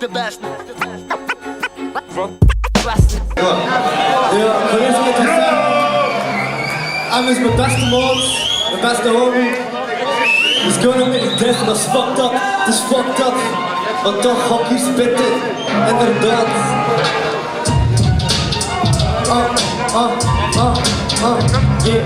de beste. Ja, voor eerst keer te zeggen. Hij is mijn beste maat, mijn beste homie. Dus gewoon een beetje testen, dat is fucked up. Het is fucked up. Maar toch hockey spitten, inderdaad. Yeah.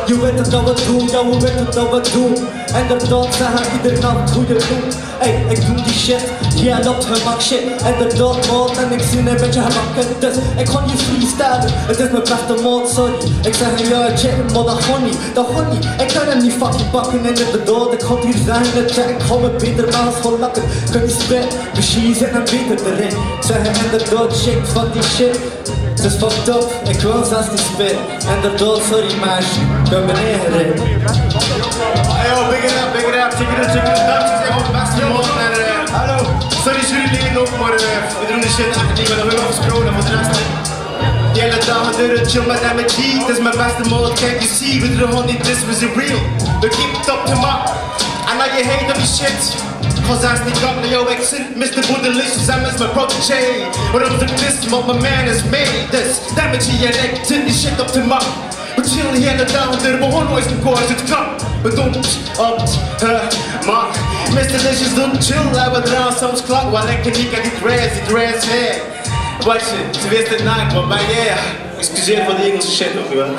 Je weet het dat we doen, ja we weten dat we doen. Inderdaad zeggen iedere nacht hoe je doet. Ey, ik doe die shit, jij loopt gemak shit. Inderdaad maat en ik zie een beetje gemakken. Dus ik ga niet freestylen, het is mijn beste maat, sorry. Ik zeg ja check, maar dat gaat niet, dat gaat niet. Ik kan hem niet fucking pakken inderdaad. Ik ga hier zijn, ik ga me beter maar als gewoon lakken. Kun je spit, misschien zit een beter erin. Ik zeg inderdaad check van die shit. Het is fucked up, ik wil zelfs niet spit. Inderdaad, sorry meisje, ik ben beneden gereden. Yo, big it up, check it out, dat is echt mijn beste man. Hallo, sorry als jullie dingen nog, maar we doen de shit echt niet, we hebben afgesproken voor de rest. Die hele dagen deuren chill met MG, dat is mijn beste man, kijk je zie, we doen gewoon niet, this was it real. We keep it up to my, I know you hate on die shit. Cause I sneak up to your exit, Mr. Boodalicious, I miss my protege. But I'm the this, what my man has made this. Damage in your neck, turn this shit up to my. But chill here the down there, but one voice cause it's come. But don't up, my Mr. Licious don't chill, I would drown some's clock while I can eat the grass hair. Wat je, ze wist het naakt, maar yeah. Excuseer voor die Engelse shit nog wel.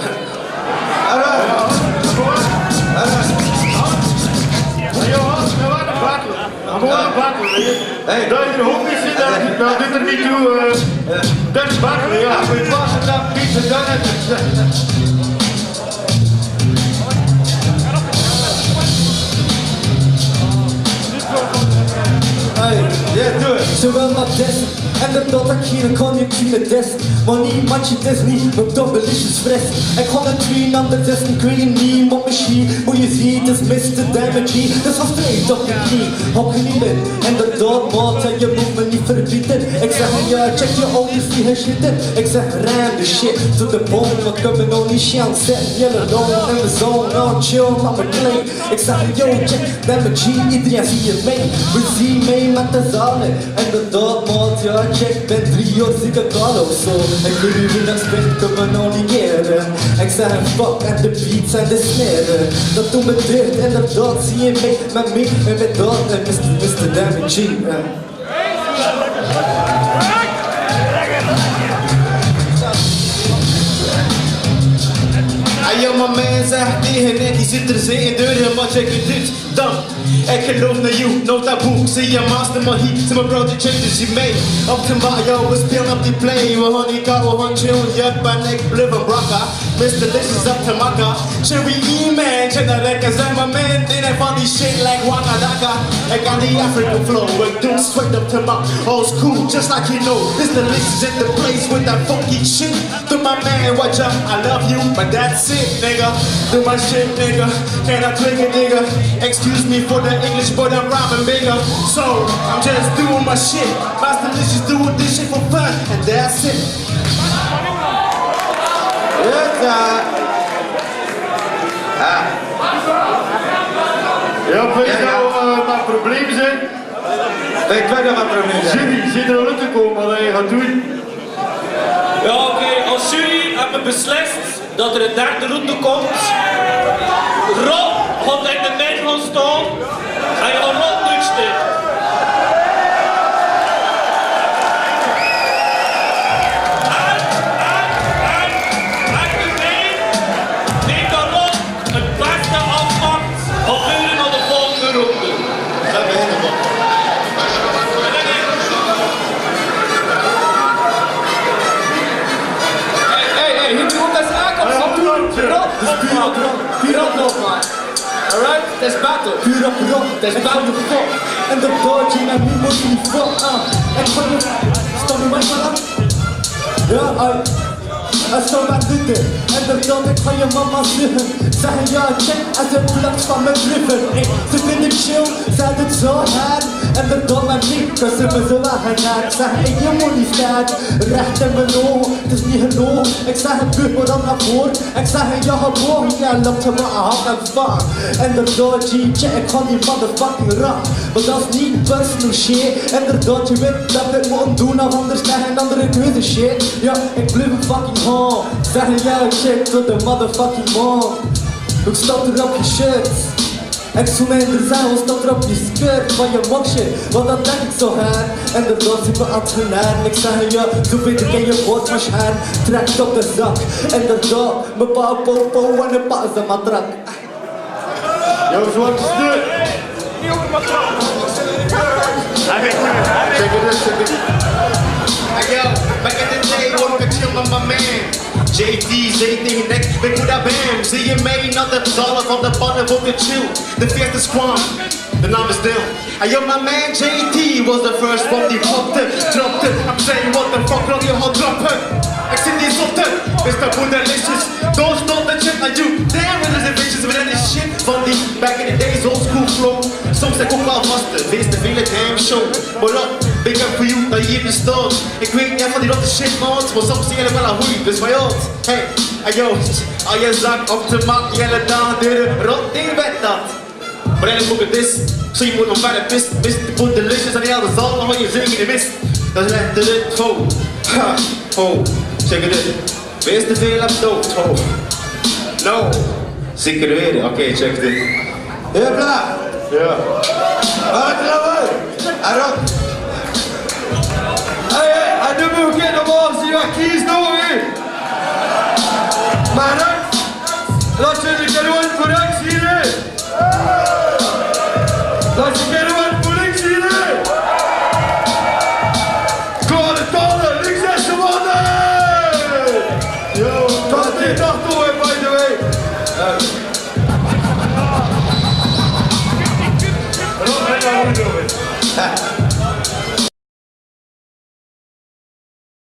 Gewoon bakken, hey, dat je hoofd is zit, dat doet er niet toe, dat is bakken, ja. Moet je passen, dan pizza, dan het. Hey, yeah, doe het. Ze wil maar testen. En dat ik hier een conjunctieve test. Maar niemand je test niet, maar toch delicious fris. Ik ga een tween, anders is een queen. Niemand misschien, hoe je ziet is Mr. Damage. Dat was straight op je knie, hok je niet in. Inderdaad maat, je moet me niet verbieden. Ik zeg ja, check je ouders die geschitten. Ik zeg ram de shit, to the bone. Wat kan me nou niet chance zetten. Jullie alone in the zone, nou chill, laat me claim. Ik zeg yo, check Damage, iedereen zie je mee. We zien mee met de zalen. Inderdaad maat, ja check, ben 3 jaar zieke kal of zo. Ik wil jullie dat spit, kan me nou negeren. Ik zeg fuck en de beats en de snaren. Dat doet me dicht, inderdaad zie je mee met me en met dat en Mr. Damage. Yo, mijn man zegt tegen net, die zit er zeker deuren, maar check je dit dan. Ik geloof naar you, no taboe, zie je master maar hier, zie mijn brood die changes je mee. Op de bar, yo, we spelen op die play, we gaan niet kou, we gaan chill, juk, ben ik blijf een brakker. Mr. Licious up to makka, cherry E-man, check dat lekker zijn mijn man, dingen van die shit like Waka Daka. Ik aan die African flow, ik doe straight up to my old school, just like you know. Mr. Licious in the place with that funky shit. To my man, watch up, I love you, but that's it, nigga. Do my shit, nigga, can I drink it, nigga? Excuse me for the English, but I'm rhyming bigger. So, I'm just doing my shit. Master Licious doing this shit for fun, and that's it. Ja, weet je nou wat het probleem zijn? Ik weet dat wat het probleem is. Jury, zit er al te komen wat je gaat doen? Ja, oké, als jury hebben we beslist dat er een derde ronde komt. Rob gaat in de midden gaan staan en je gaat Rob nuchten. En de meid die dan Rob het beste afpakt, gaat deuren naar de volgende ronde. Dat ben je nog. Hey, je moet dat aankomen. Puur op nog maar. Alright, dat is battle. Puur op, dat is battle fuck. En de dodge en nu moet je niet fuck aan. En van je, stel je mij maar aan. Ja, en zo met dit. En dan ik van je mama zeggen. Zeggen ja, check, en ze plakt van mijn driven. Ze vinden chill, zij het zo hard. En dan met me, kan ze me zo weggaan. Ik zeg, hey, je moet niet staan. Recht in mijn ogen, het is niet genoeg. Ik zeg, het buurt me dan naar voren. Ik zeg, hey, je geboren, ja, loopt je maar aan en van. Inderdaad, G-J, ik ga die motherfucking rap. Maar dat is niet personal shit. Inderdaad, je weet dat ik moet doen, of anders krijg je een andere keuze shit. Ja, ik blijf een fucking home. Zeg, ja, check tot de motherfucking man. Ik stap er op je shit. Ik zoek mij in de zaal, stap er op je skirt van je mokje. Want dat denk ik zo hard. En de doos ik me aan het genaan. Ik zeg ja, zo weet ik in je woord van schijn. Trekt op de zak. En de doos, mijn pa, po, en de pa is een matrak. Yo, zwart is dit. Check it out, check it out. Hey yo, back in the day, hoor ik chill met my man. JD, JD, nek, weet hoe dat ben. Zie je mee naar de zalen van de pannen voor de chill. De vierde squad, de naam is Dil. Hey yo, my man JD was the first one die hopte, dropte. I'm saying what the fuck, nog je hot droppen. Ik zit die zotte, Mr. Boondelicious. Don't stop the shit like you. Damn, with the bitches with any shit. Van die back in the days, old school flow. Soms ik ook wel vaste, wees te vele damn show. Maar up, big up for you, dat je hier in de stad. Ik weet niet van die rotte shit man, maar soms zie je wel een hoei, dus bij ons. Hey, yo, al je zak op de mat, jelle daan, deuren, rot, die weet dat. Maar eigenlijk ook het is, zo je moet nog verder pist, mist de Boondelicious en die hele zaal, dan ga je zingen in de mist. Dat is echt dit, ho, ha, ho, check it out. Wees te veel op dood, ho. No, zeker weten, oké, check dit. Ja, bla. Ja. Wat is dat wel? Arok. Hey, doe me ook in de bal, zie je wat kies doen, hè? Maar laat je de keer voor rechts zien, hè? Laat je keer voor links zien, hè? Kom de tanden, links is de mannen! Yo, dat is dag door, by the way. Waarom ben je nou doen?